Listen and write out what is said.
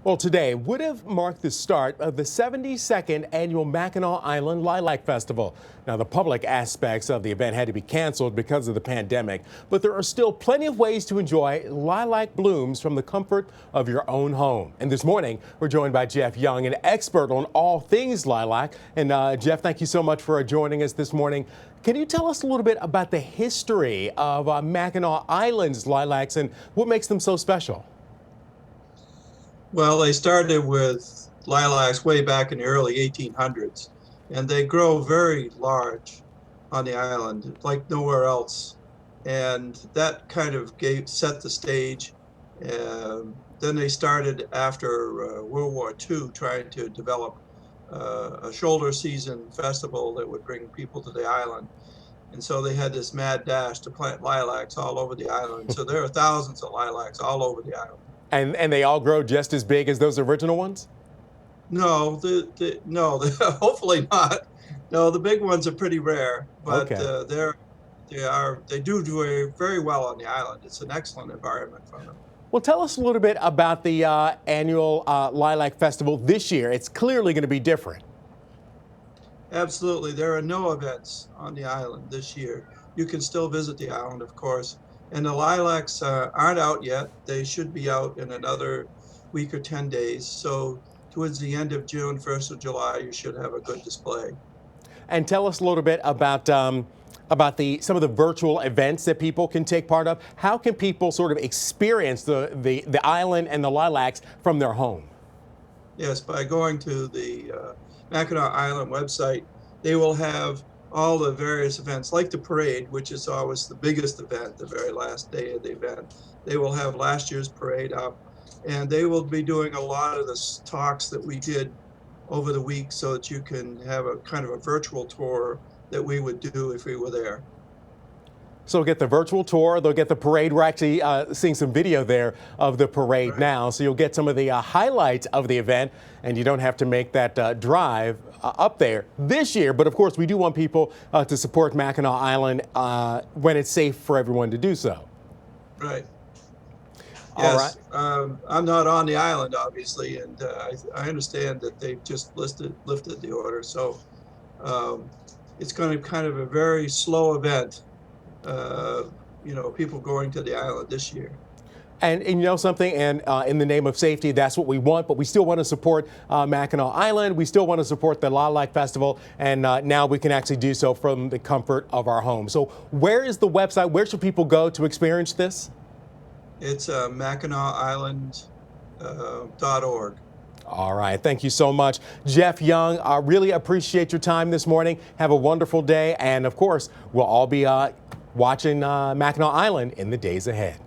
Well, today would have marked the start of the 72nd annual Mackinac Island Lilac Festival. Now, the public aspects of the event had to be canceled because of the pandemic, but there are still plenty of ways to enjoy lilac blooms from the comfort of your own home. And this morning, we're joined by Jeff Young, an expert on all things lilac. And Jeff, thank you so much for joining us this morning. Can you tell us a little bit about the history of Mackinac Island's lilacs and what makes them so special? Well, they started with lilacs way back in the early 1800s, and they grow very large on the island, like nowhere else. And that kind of set the stage. Then they started after World War II trying to develop a shoulder season festival that would bring people to the island. And so they had this mad dash to plant lilacs all over the island. So there are thousands of lilacs all over the island. And they all grow just as big as those original ones? No, no, hopefully not. No, the big ones are pretty rare, but Okay. they do very, very well on the island. It's an excellent environment for them. Well, tell us a little bit about the annual Lilac Festival this year. It's clearly going to be different. Absolutely, there are no events on the island this year. You can still visit the island, of course, and the lilacs aren't out yet. They should be out in another week or 10 days. So towards the end of June, 1st of July, you should have a good display. And tell us a little bit about some of the virtual events that people can take part of. How can people sort of experience the island and the lilacs from their home? Yes, by going to the Mackinac Island website, they will have all the various events, like the parade, which is always the biggest event, the very last day of the event. They will have last year's parade up, and they will be doing a lot of the talks that we did over the week so that you can have a kind of a virtual tour that we would do if we were there. So they'll get the virtual tour, they'll get the parade. We're actually seeing some video there of the parade now. So you'll get some of the highlights of the event, and you don't have to make that drive up there this year. But of course, we do want people to support Mackinac Island when it's safe for everyone to do so. Right. All Yes. right. I'm not on the island, obviously, and I understand that they've just lifted the order. So it's going to be kind of a very slow event. People going to the island this year. And you know something, and in the name of safety, that's what we want, but we still want to support Mackinac Island. We still want to support the Lilac Festival, and now we can actually do so from the comfort of our home. So where is the website? Where should people go to experience this? It's MackinacIsland.org. All right. Thank you so much, Jeff Young. I really appreciate your time this morning. Have a wonderful day. And of course, we'll all be watching Mackinac Island in the days ahead.